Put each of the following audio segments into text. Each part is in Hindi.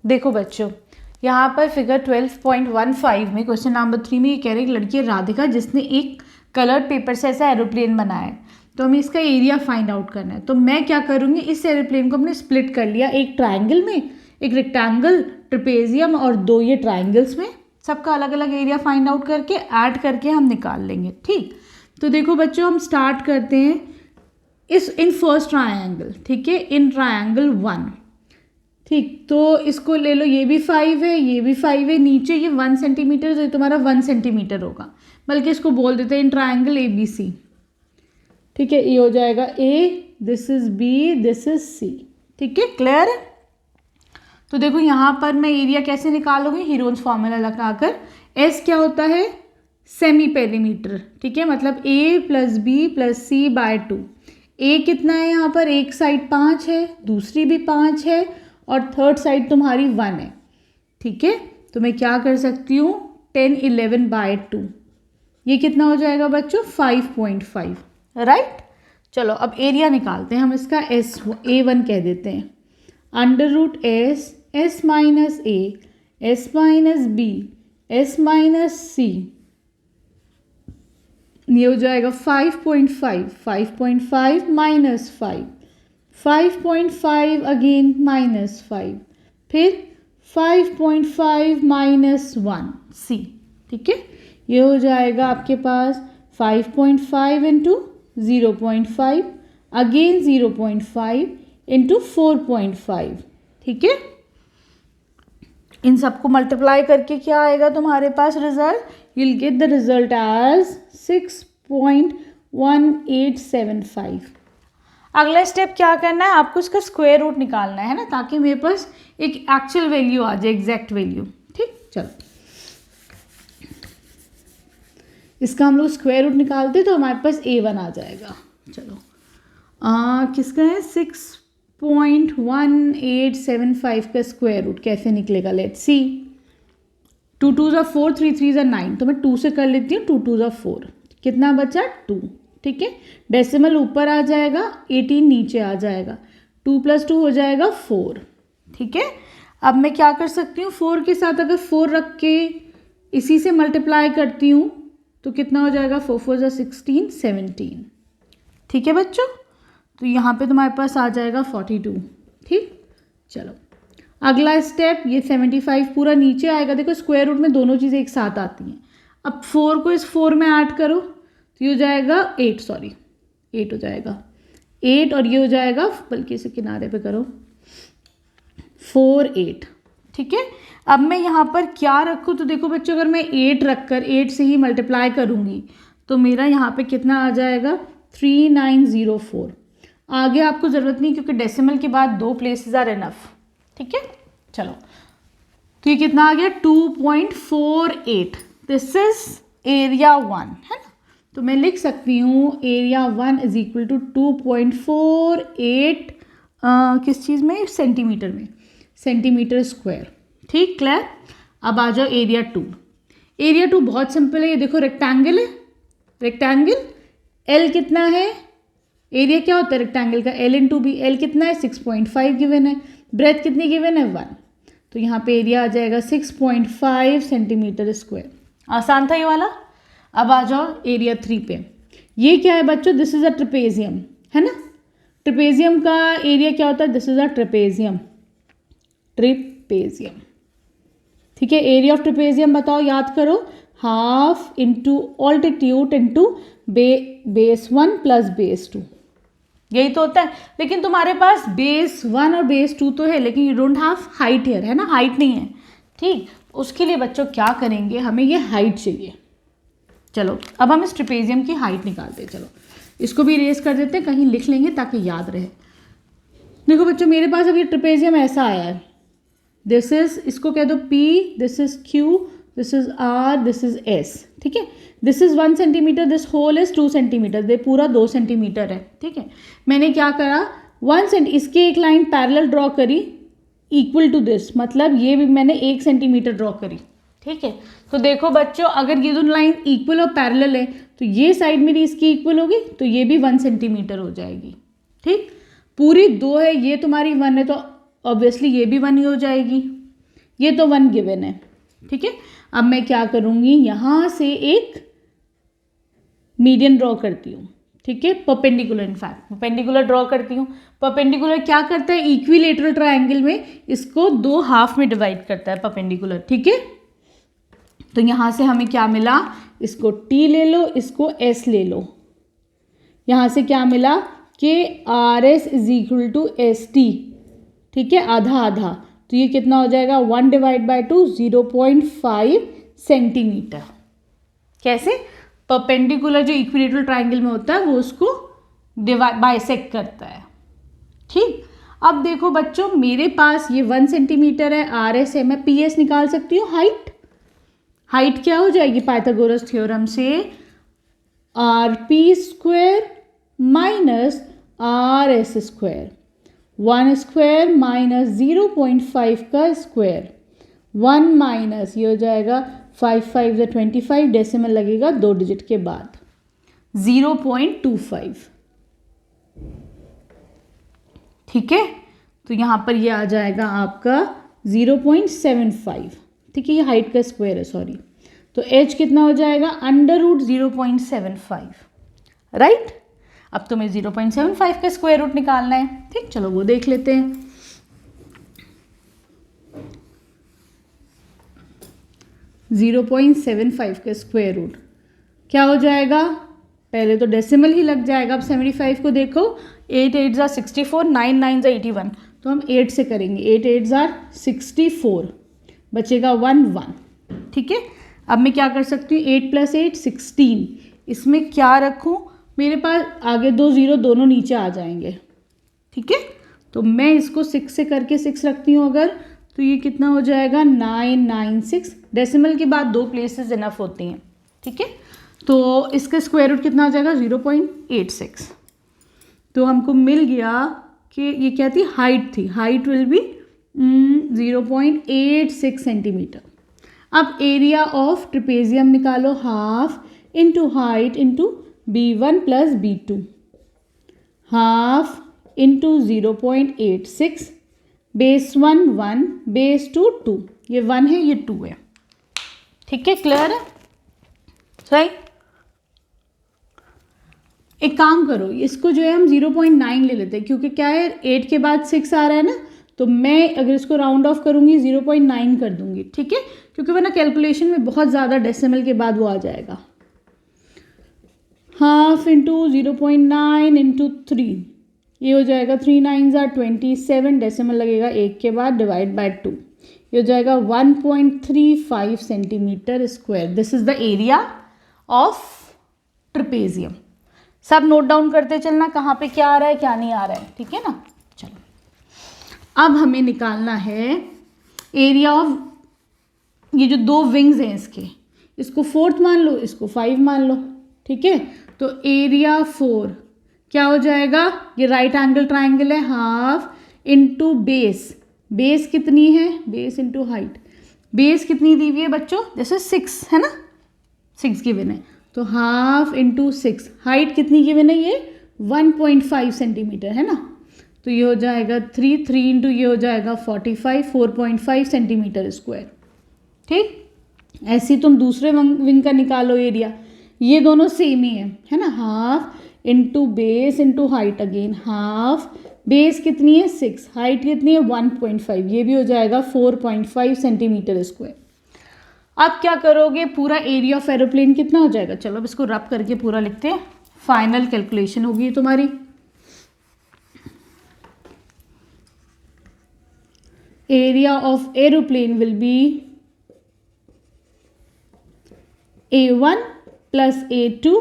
देखो बच्चों, यहाँ पर फिगर 12.15 में क्वेश्चन नंबर 3 में ये कह रहे हैं कि लड़की है राधिका जिसने एक कलर्ड पेपर से ऐसा एरोप्लेन बनाया है, तो हमें इसका एरिया फाइंड आउट करना है। तो मैं क्या करूँगी, इस एरोप्लेन को हमने स्प्लिट कर लिया, एक ट्राइंगल में, एक रेक्टेंगल, ट्रेपेजियम और 2 ये ट्राइंगल्स में। सबका अलग अलग एरिया फाइंड आउट करके ऐड करके हम निकाल लेंगे। ठीक, तो देखो बच्चों, हम स्टार्ट करते हैं इन फर्स्ट ट्राइंगल। ठीक है, इन ट्राइंगल 1। ठीक, तो इसको ले लो, ये भी 5 है, ये भी 5 है, नीचे ये 1 सेंटीमीटर, तो ये तुम्हारा 1 सेंटीमीटर होगा। बल्कि इसको बोल देते हैं इन ट्राइंगल ABC। ठीक है, ये हो जाएगा A, this is B, this is C। ठीक है, क्लियर है। तो देखो यहाँ पर मैं एरिया कैसे निकालूंगी, हीरोन्स फॉर्मूला लगाकर। S क्या होता है, सेमी पेरीमीटर। ठीक है, मतलब A + B + C / 2। A कितना है यहाँ पर, एक साइड 5 है, दूसरी भी 5 है और थर्ड साइड तुम्हारी 1 है। ठीक है, तो मैं क्या कर सकती हूँ, 10 11 / 2। ये कितना हो जाएगा बच्चों, 5.5। राइट, चलो अब एरिया निकालते हैं हम इसका। A1 कह देते हैं, √S, S - A, S - B, S - C। ये हो जाएगा 5.5, 5.5 - 5, 5.5 अगेन -5, फिर 5.5 - 1 C। ठीक है, ये हो जाएगा आपके पास 5.5 × 0.5 अगेन 0.5 × 4.5। ठीक है, इन सबको मल्टीप्लाई करके क्या आएगा तुम्हारे पास result, you will get the result as 6.1875। अगला स्टेप क्या करना है, आपको इसका स्क्वायर रूट निकालना है ना, ताकि मेरे पास एक एक्चुअल वैल्यू आ जाए, एग्जैक्ट वैल्यू। ठीक, चलो इसका हम लोग स्क्वायर रूट निकालते तो हमारे पास A1 आ जाएगा। चलो किसका है, 6.1875 का स्क्वायर रूट कैसे निकलेगा, लेट्स सी। 2 2 = 4, 3 3 = 9, तो मैं 2 से कर लेती हूँ। 2 2 = 4, कितना बचा 2। ठीक है, डेसिमल ऊपर आ जाएगा, 18 नीचे आ जाएगा, 2 + 2 हो जाएगा 4। ठीक है, अब मैं क्या कर सकती हूँ, 4 के साथ अगर 4 रख के इसी से मल्टीप्लाई करती हूँ तो कितना हो जाएगा, 4 4 = 16, 17। ठीक है बच्चों, तो यहाँ पे तुम्हारे पास आ जाएगा 42। ठीक, चलो अगला स्टेप, ये 75 पूरा नीचे आएगा। देखो स्क्वायर रूट में दोनों चीज़ें एक साथ आती हैं। अब 4 को इस 4 में ऐड करो तो ये हो जाएगा 8 हो जाएगा 8, और ये हो जाएगा, बल्कि इसे किनारे पे करो, 4 8। ठीक है, अब मैं यहाँ पर क्या रखूँ, तो देखो बच्चों, अगर मैं 8 रखकर 8 से ही मल्टीप्लाई करूँगी तो मेरा यहाँ पे कितना आ जाएगा, 3904। आगे आपको ज़रूरत नहीं, क्योंकि डेसिमल के बाद 2 प्लेसेस आर इनफ। ठीक है, चलो तो ये कितना आ गया, 2.48। दिस इज एरिया 1 है ना, तो मैं लिख सकती हूँ एरिया 1 = 2.48 किस चीज़ में, सेंटीमीटर में, सेंटीमीटर स्क्वायर। ठीक, क्लियर। अब आ जाओ एरिया 2। एरिया 2 बहुत सिंपल है, ये देखो रेक्टेंगल है, रेक्टेंगल L कितना है, एरिया क्या होता है रेक्टेंगल का, L × B। L कितना है, 6.5 गिवन है, ब्रेथ कितनी गिवन है, 1, तो यहाँ पे एरिया आ जाएगा 6.5 सेंटीमीटर स्क्वायर। आसान था ये वाला। अब आ जाओ एरिया 3 पे। ये क्या है बच्चों, दिस इज अ ट्रेपेजियम है ना, ट्रेपेजियम का एरिया क्या होता है, this is a trapezium, trapezium. ठीक है, एरिया ऑफ ट्रेपेजियम बताओ, याद करो, half into altitude into base 1 + base 2, यही तो होता है। लेकिन तुम्हारे पास बेस 1 और बेस 2 तो है, लेकिन you don't have height here, है ना, हाइट नहीं है। ठीक, उसके लिए बच्चों क्या करेंगे, हमें ये हाइट चाहिए। चलो अब हम इस ट्रेपेजियम की हाइट निकालते हैं। चलो इसको भी इरेज कर देते हैं, कहीं लिख लेंगे ताकि याद रहे। देखो बच्चों, मेरे पास अब ये ट्रेपेजियम ऐसा आया है, दिस इज, इसको कह दो P, this is Q, this is R, this is S। ठीक है, this is 1 centimetre, this whole is 2 centimetre, ये पूरा 2 सेंटीमीटर है। ठीक है, मैंने क्या करा, 1 सेंटी, इसके एक लाइन पैरेलल ड्रॉ करी इक्वल टू दिस, मतलब ये भी मैंने 1 सेंटीमीटर ड्रॉ करी। ठीक है, तो देखो बच्चों, अगर ये दोनों लाइन इक्वल और पैरेलल है तो ये साइड मेरी इसकी इक्वल होगी, तो ये भी 1 सेंटीमीटर हो जाएगी। ठीक, पूरी 2 है, ये तुम्हारी 1 है, तो ऑब्वियसली ये भी 1 ही हो जाएगी। ये तो 1 गिवन है, ठीक है। अब मैं क्या करूँगी, यहाँ से एक मीडियन ड्रॉ करती हूँ, ठीक है, परपेंडिकुलर, इनफैक्ट परपेंडिकुलर ड्रॉ करती हूँ। परपेंडिकुलर क्या करता है, इक्विलेटरल ट्रायंगल में इसको 2 हाफ में डिवाइड करता है परपेंडिकुलर, ठीक है। तो यहाँ से हमें क्या मिला, इसको T ले लो, इसको S ले लो। यहाँ से क्या मिला कि RS is equal to ST, ठीक है, आधा आधा। तो ये कितना हो जाएगा, 1 डिवाइड बाई 2, 0.5 सेंटीमीटर। कैसे, परपेंडिकुलर जो इक्विलेटरल ट्रायंगल में होता है वो उसको बाइसेक्ट करता है, ठीक। अब देखो बच्चों, मेरे पास ये 1 सेंटीमीटर है, RS है, मैं PS निकाल सकती हूँ। हाइट क्या हो जाएगी पाइथागोरस थ्योरम से, RP square minus RS square, 1 square minus 0.5 का स्क्वायर, 1 माइनस ये हो जाएगा 5 5 से 25, डेसिमल लगेगा 2 डिजिट के बाद, 0.25, ठीक है। तो यहाँ पर ये आ जाएगा आपका 0.75, ठीक है, ये हाइट का स्क्वायर है, सॉरी। तो h कितना हो जाएगा, √0.75, राइट। अब तुम्हें 0.75 का स्क्वायर रूट निकालना है, ठीक, चलो वो देख लेते हैं। .75 का स्क्वायर रूट क्या हो जाएगा, पहले तो डेसिमल ही लग जाएगा। अब 75 को देखो, 8 8 ज़ा 64, 9 9 ज़ा 81, तो हम 8 से करेंगे, 8 8 ज़ा 64, बचेगा 1 1, ठीक है। अब मैं क्या कर सकती हूँ, 8 + 8 16, इसमें क्या रखूँ, मेरे पास आगे 2 0 दोनों नीचे आ जाएंगे, ठीक है। तो मैं इसको 6 से करके 6 रखती हूँ अगर, तो ये कितना हो जाएगा, 996, डेसिमल के बाद 2 प्लेसेस इनफ होती हैं, ठीक है। तो इसका स्क्वायर रूट कितना हो जाएगा, 0.86। तो हमको मिल गया कि ये क्या थी, हाइट थी, हाइट विल बी 0.86 सेंटीमीटर। अब एरिया ऑफ ट्रिपेजियम निकालो, half into height into B1 + B2, half into 0.86, base 1 1, base 2 2, ये 1 है, ये 2 है, ठीक है, क्लियर है, सही। एक काम करो, इसको जो है हम 0.9 ले लेते हैं, क्योंकि क्या है 8 के बाद 6 आ रहा है ना, तो मैं अगर इसको राउंड ऑफ करूँगी 0.9 कर दूंगी, ठीक है, क्योंकि वरना कैलकुलेशन में बहुत ज़्यादा डेसिमल के बाद वो आ जाएगा। हाफ इंटू 0.9 इंटू 3, ये हो जाएगा 3 9 ज़ा 27, डेसिमल लगेगा 1 के बाद, डिवाइड बाय 2, ये हो जाएगा 1.35 centimetre square. This is the area of trapezium. सब नोट डाउन करते चलना, कहाँ पे क्या आ रहा है क्या नहीं आ रहा है, ठीक है ना। चलो अब हमें निकालना है एरिया ऑफ ये जो 2 विंग्स हैं इसके, इसको 4th मान लो, इसको 5 मान लो, ठीक है। तो एरिया 4 क्या हो जाएगा, ये राइट एंगल ट्राइंगल है, हाफ इंटू बेस, बेस कितनी है, बेस इंटू हाइट, बेस कितनी दी हुई है बच्चों, जैसे 6 है ना, 6 गिवन है, तो हाफ इंटू 6, हाइट कितनी गिवन है, ये 1.5 सेंटीमीटर है ना, तो ये हो जाएगा 3 3 इंटू ये हो जाएगा 45, 4.5 सेंटीमीटर स्क्वायर, ठीक। ऐसे तुम दूसरे विंग का निकालो एरिया, ये दोनों सेम ही है ना, half into base into height, again half, base कितनी है 6, हाइट कितनी है 1.5, ये भी हो जाएगा 4.5 सेंटीमीटर स्क्वायर। अब क्या करोगे, पूरा एरिया ऑफ एरोप्लेन कितना हो जाएगा, चलो अब इसको रब करके पूरा लिखते हैं, फाइनल कैलकुलेशन होगी तुम्हारी। Area of aeroplane will be A1 + A2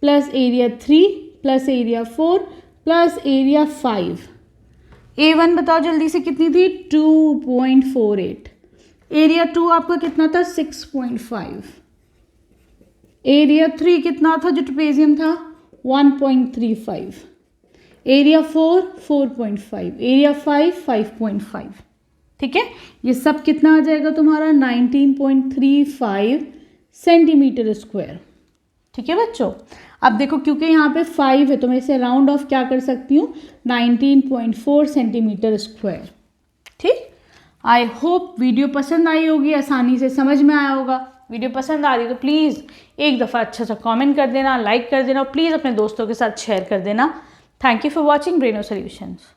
+ area 3 + area 4 + area 5। A1 बताओ जल्दी से कितनी थी, 2.48, एरिया 2 आपका कितना था, 6.5, एरिया 3 कितना था जो ट्रेपेजियम था, 1.35, एरिया 4 4.5, एरिया 5 5.5, ठीक है। ये सब कितना आ जाएगा तुम्हारा, 19.35 सेंटीमीटर स्क्वायर, ठीक है बच्चों। अब देखो क्योंकि यहाँ पे 5 है तो मैं इसे राउंड ऑफ क्या कर सकती हूँ, 19.4 सेंटीमीटर स्क्वायर, ठीक। आई होप वीडियो पसंद आई होगी, आसानी से समझ में आया होगा। वीडियो पसंद आ रही तो प्लीज़ एक दफ़ा अच्छा सा कमेंट कर देना, लाइक कर देना और प्लीज़ अपने दोस्तों के साथ शेयर कर देना। Thank you for watching Braino solutions.